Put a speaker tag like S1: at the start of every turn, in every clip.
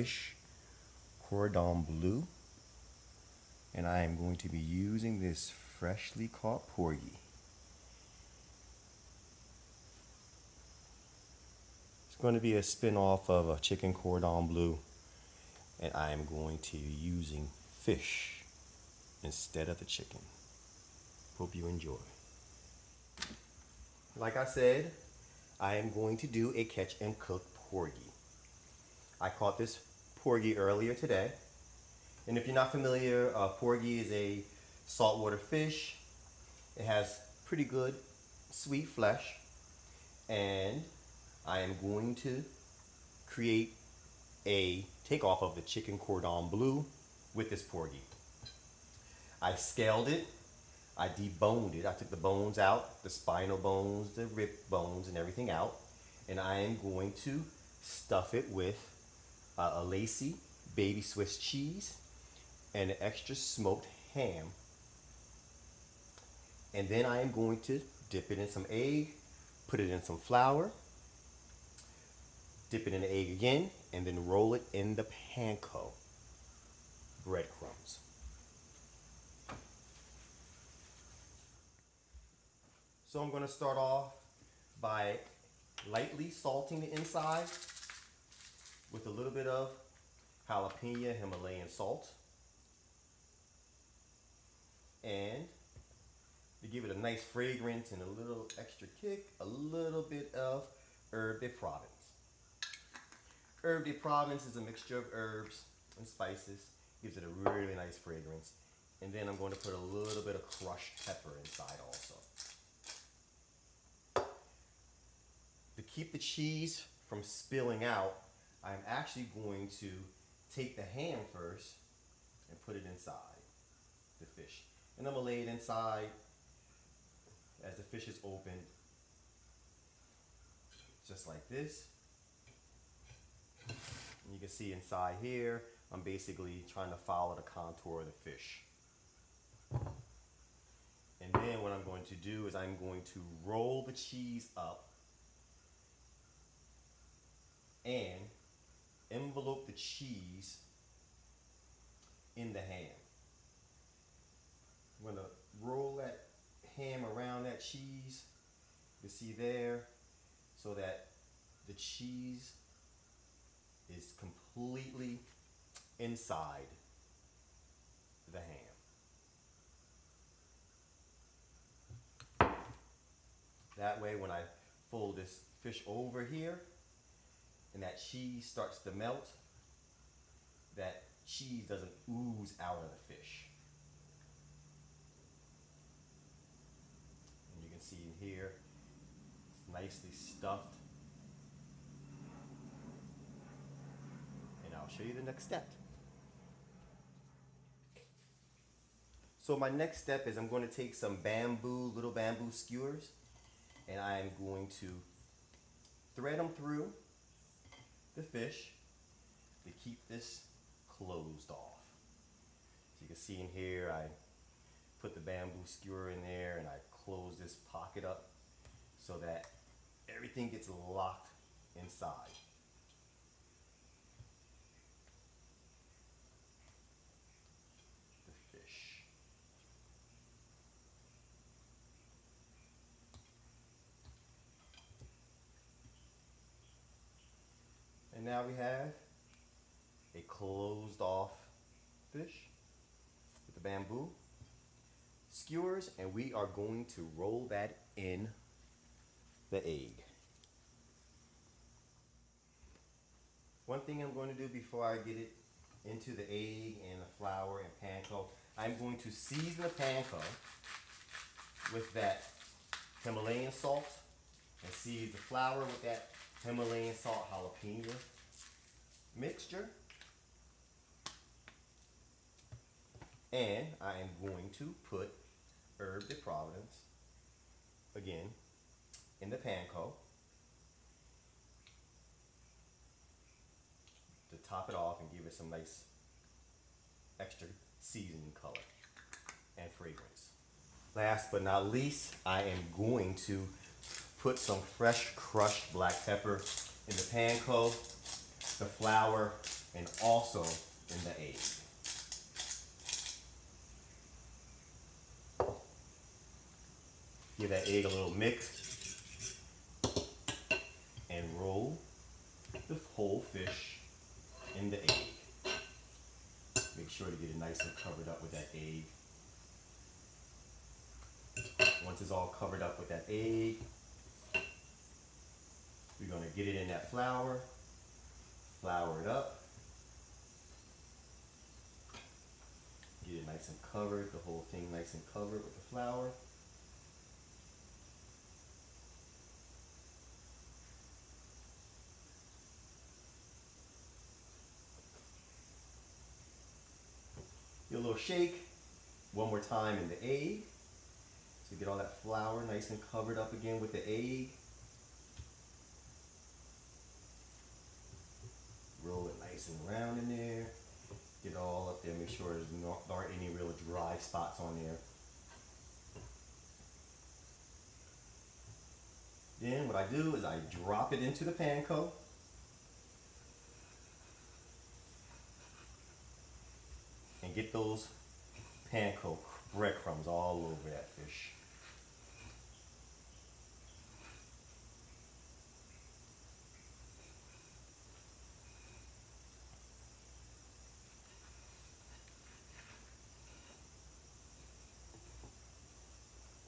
S1: Fish Cordon Bleu, and I am going to be using this freshly caught porgy. It's going to be a spin-off of a Chicken Cordon Bleu, and I am going to be using fish instead of the chicken. Hope you enjoy. Like I said, I am going to do a catch and cook porgy. I caught this porgy earlier today, and if you're not familiar, porgy is a saltwater fish. It has pretty good sweet flesh, and I am going to create a takeoff of the Chicken Cordon Bleu with this porgy. I scaled it, I deboned it, I took the bones out, the spinal bones, the rib bones, and everything out, and I am going to stuff it with a lacy baby Swiss cheese and an extra smoked ham. And then I am going to dip it in some egg, put it in some flour, dip it in the egg again, and then roll it in the panko breadcrumbs. So I'm going to start off by lightly salting the inside with a little bit of jalapeno Himalayan salt. And to give it a nice fragrance and a little extra kick, a little bit of herb de Provence. Herb de Provence is a mixture of herbs and spices. Gives it a really nice fragrance. And then I'm going to put a little bit of crushed pepper inside also. To keep the cheese from spilling out, I'm actually going to take the ham first and put it inside the fish. And I'm going to lay it inside as the fish is opened, just like this. And you can see inside here, I'm basically trying to follow the contour of the fish. And then what I'm going to do is I'm going to roll the cheese up and envelope the cheese in the ham. I'm going to roll that ham around that cheese, you see there, so that the cheese is completely inside the ham. That way when I fold this fish over here and that cheese starts to melt, that cheese doesn't ooze out of the fish. And you can see in here, it's nicely stuffed. And I'll show you the next step. So my next step is I'm going to take some little bamboo skewers, and I am going to thread them through the fish to keep this closed off. So you can see in here, I put the bamboo skewer in there and I close this pocket up so that everything gets locked inside. The fish. And now we have a closed off fish with the bamboo skewers, and we are going to roll that in the egg. One thing I'm going to do before I get it into the egg and the flour and panko, I'm going to season the panko with that Himalayan salt and season the flour with that Himalayan salt jalapeno mixture. And I am going to put herb de Provence again in the panko to top it off and give it some nice extra seasoning color and fragrance. Last but not least, I am going to put some fresh crushed black pepper in the panko, the flour, and also in the egg. Give that egg a little mix and roll the whole fish in the egg. Make sure to get it nice and covered up with that egg. Once it's all covered up with that egg, we're going to get it in that flour, flour it up, get it nice and covered, the whole thing nice and covered with the flour. Give a little shake one more time in the egg. So get all that flour nice and covered up again with the egg. Roll it nice and round in there. Get it all up there. Make sure there aren't any real dry spots on there. Then what I do is I drop it into the panko. And get those panko breadcrumbs all over that fish.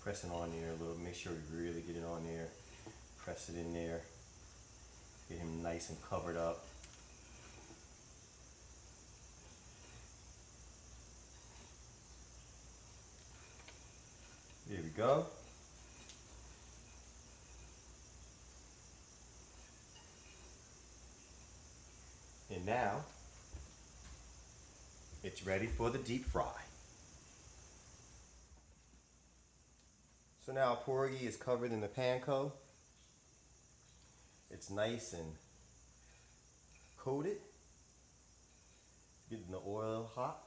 S1: Press it on there a little, make sure you really get it on there. Press it in there. Get him nice and covered up. There we go. And now, it's ready for the deep fry. So now porgy is covered in the panko. It's nice and coated. Getting the oil hot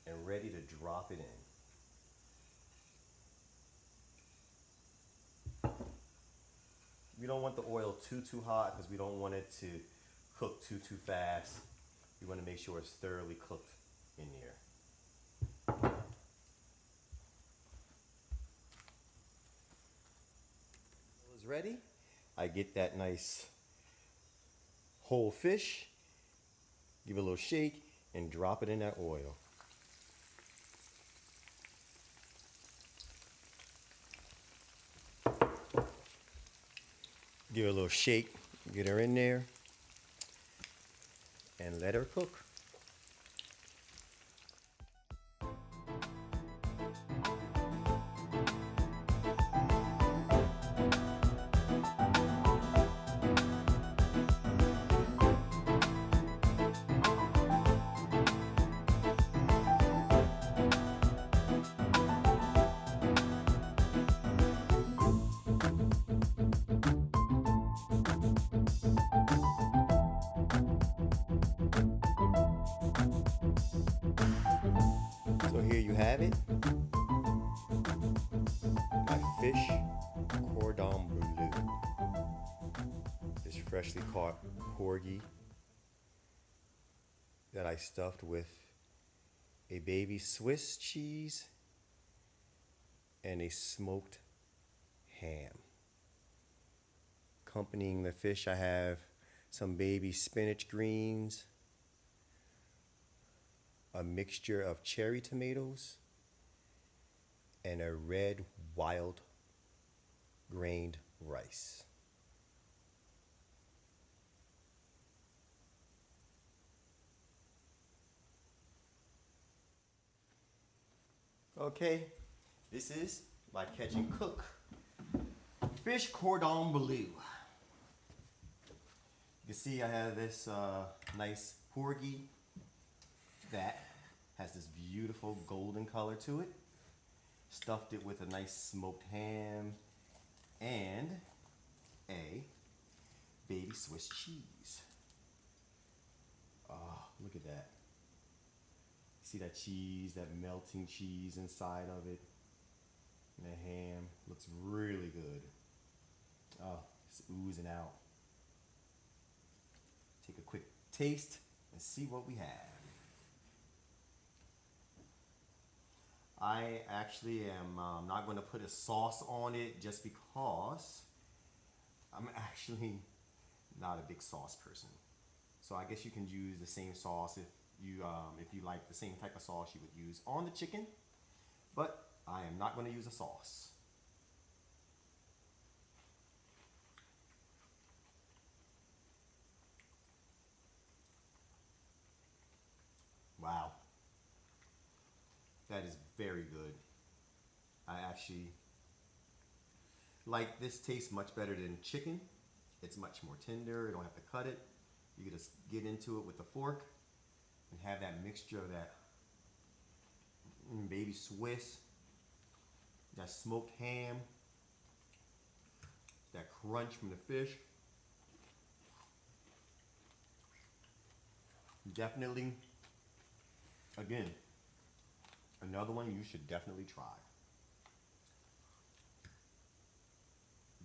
S1: and ready to drop it in. We don't want the oil too hot because we don't want it to cook too fast. We want to make sure it's thoroughly cooked in there. Is ready. I get that nice whole fish, give it a little shake, and drop it in that oil. Give it a little shake, get her in there, and let her cook. So here you have it, my fish cordon bleu. This freshly caught porgy that I stuffed with a baby Swiss cheese and a smoked ham. Accompanying the fish, I have some baby spinach greens, a mixture of cherry tomatoes, and a red wild grained rice. Okay, this is my catch and cook fish cordon bleu. You can see I have this nice porgy that has this beautiful golden color to it. Stuffed it with a nice smoked ham and a baby Swiss cheese. Oh, look at that. See that cheese, that melting cheese inside of it. And the ham looks really good. Oh, it's oozing out. Take a quick taste and see what we have. I actually am not going to put a sauce on it just because I'm actually not a big sauce person. So I guess you can use the same sauce if you like the same type of sauce you would use on the chicken, but I am not going to use a sauce. Wow, that is very good. I actually like this tastes much better than chicken. It's much more tender. You don't have to cut it. You can just get into it with a fork and have that mixture of that baby Swiss, that smoked ham, that crunch from the fish. Definitely, again, another one you should definitely try.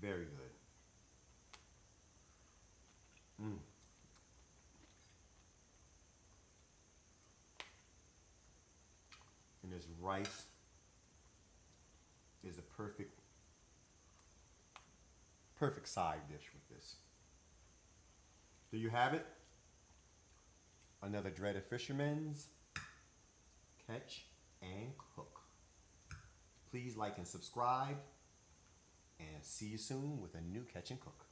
S1: Very good. And this rice is a perfect side dish with this. Do you have it? Another dreaded fisherman's catch and cook. Please like and subscribe, and see you soon with a new catch and cook.